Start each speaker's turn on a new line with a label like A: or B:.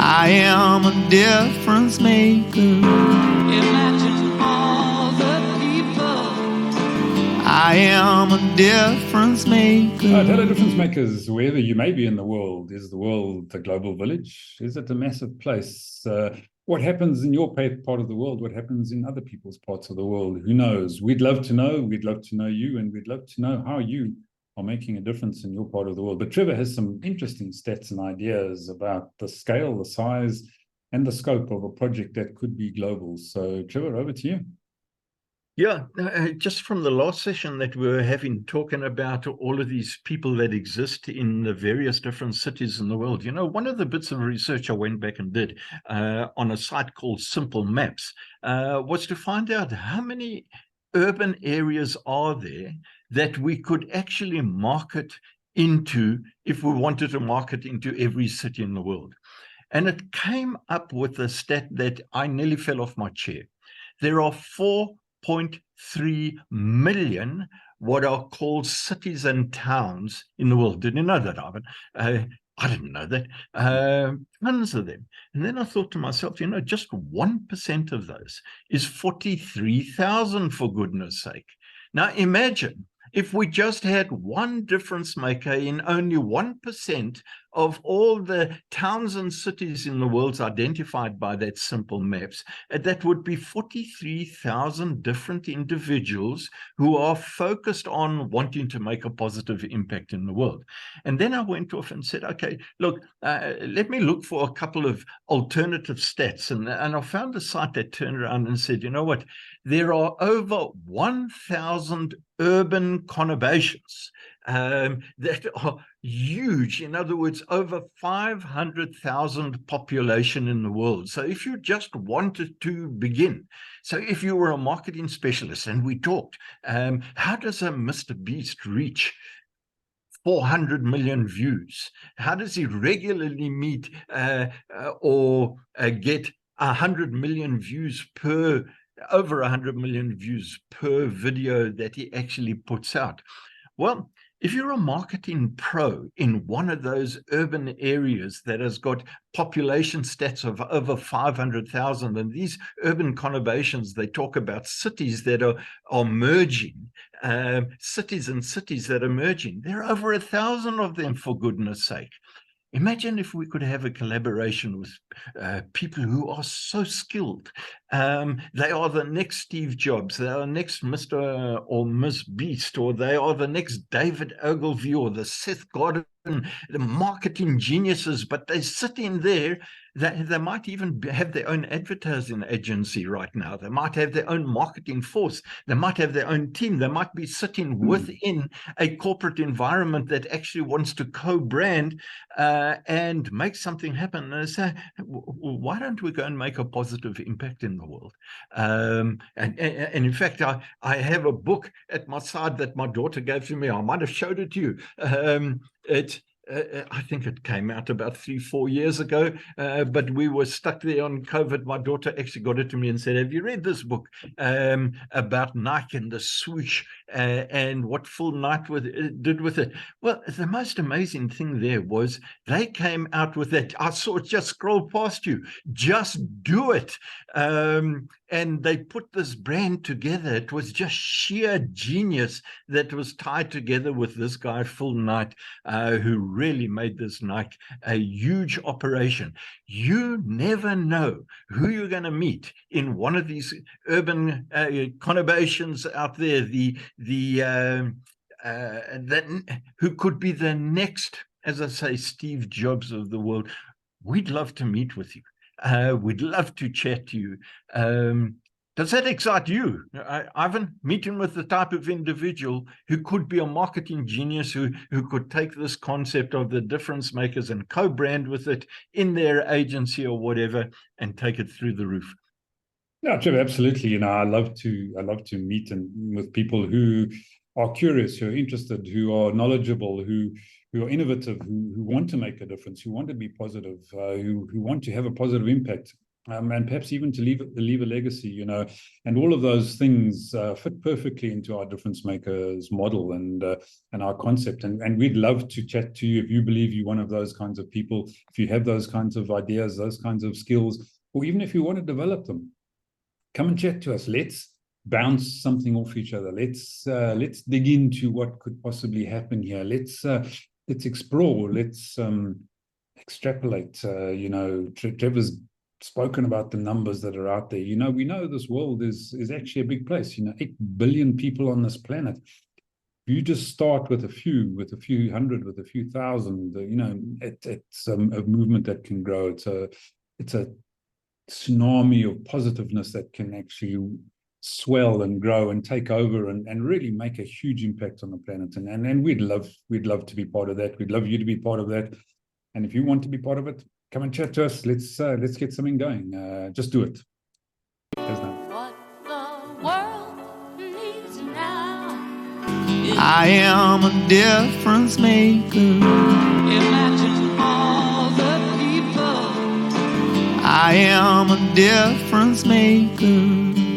A: I am a difference maker.
B: Imagine all the people.
A: I am a difference maker.
C: Hello, difference makers. Wherever you may be in the world, is the world a global village? Is it a massive place? What happens in your part of the world? What happens in other people's parts of the world? Who knows? We'd love to know. We'd love to know you, and we'd love to know how you are making a difference in your part of the world. But Trevor has some interesting stats and ideas about the scale, the size, and the scope of a project that could be global. So, Trevor, over to you.
D: Yeah, just from the last session that we were having, talking about all of these people that exist in the various different cities in the world. You know, one of the bits of research I went back and did on a site called Simple Maps was to find out how many urban areas are there that we could actually market into if we wanted to market into every city in the world. And it came up with a stat that I nearly fell off my chair. There are 4.3 million what are called cities and towns in the world. Did you know that, Ivan? I didn't know that. Tons of them. And then I thought to myself, you know, just 1% of those is 43,000, for goodness sake. Now imagine if we just had one difference maker in only 1% of all the towns and cities in the world identified by that Simple Maps, that would be 43,000 different individuals who are focused on wanting to make a positive impact in the world. And then I went off and said, okay, look, let me look for a couple of alternative stats. And I found a site that turned around and said, you know what, there are over 1,000 urban conurbations that are huge. In other words, over 500,000 population in the world. So if you just wanted to begin, so if you were a marketing specialist, and we talked, how does a Mr. Beast reach 400 million views? How does he regularly meet or get 100 million views per, over 100 million views per video that he actually puts out? Well, if you're a marketing pro in one of those urban areas that has got population stats of over 500,000, and these urban conurbations, they talk about cities that are merging, cities and cities that are merging. There are over 1,000 of them, for goodness sake. Imagine if we could have a collaboration with people who are so skilled. They are the next Steve Jobs, they are the next Mr. or Miss Beast, or they are the next David Ogilvy or the Seth Godin, the marketing geniuses, but they're sitting there. They might even have their own advertising agency right now. They might have their own marketing force. They might have their own team. They might be sitting within a corporate environment that actually wants to co-brand and make something happen. And say, why don't we go and make a positive impact in the world? And in fact, I have a book at my side that my daughter gave to me. I might have showed it to you. I think it came out about 3-4 years ago, but we were stuck there on COVID. My daughter actually got it to me and said, have you read this book about Nike and the swoosh and what Phil Knight did with it? Well, the most amazing thing there was they came out with it. I saw it just scroll past you. Just do it. And they put this brand together. It was just sheer genius that was tied together with this guy, Phil Knight, who really made this Nike a huge operation. You never know who you're going to meet in one of these urban conurbations out there, who could be the next, as I say, Steve Jobs of the world. We'd love to meet with you. We'd love to chat to you. Does that excite you, Ivan? Meeting with the type of individual who could be a marketing genius, who could take this concept of the difference makers and co-brand with it in their agency or whatever and take it through the roof.
C: Yeah, Trevor, absolutely. You know, I love to meet with people who are curious, who are interested, who are knowledgeable, who are innovative, who want to make a difference, who want to be positive, who want to have a positive impact and perhaps even to leave a legacy, you know, and all of those things fit perfectly into our difference makers model and our concept. And we'd love to chat to you if you believe you're one of those kinds of people, if you have those kinds of ideas, those kinds of skills, or even if you want to develop them. Come and chat to us. Let's bounce something off each other. Let's dig into what could possibly happen here. Let's explore. Let's extrapolate. You know, Trevor's spoken about the numbers that are out there. You know, we know this world is actually a big place. You know, 8 billion people on this planet. If you just start with a few hundred, with a few thousand, you know, it's a movement that can grow. It's a tsunami of positiveness that can actually swell and grow and take over and really make a huge impact on the planet. And we'd love to be part of that. We'd love you to be part of that. And if you want to be part of it, come and chat to us. Let's get something going. Just do it.
B: What the world needs now.
A: I am a difference maker.
B: Imagine all the people.
A: I am a difference maker.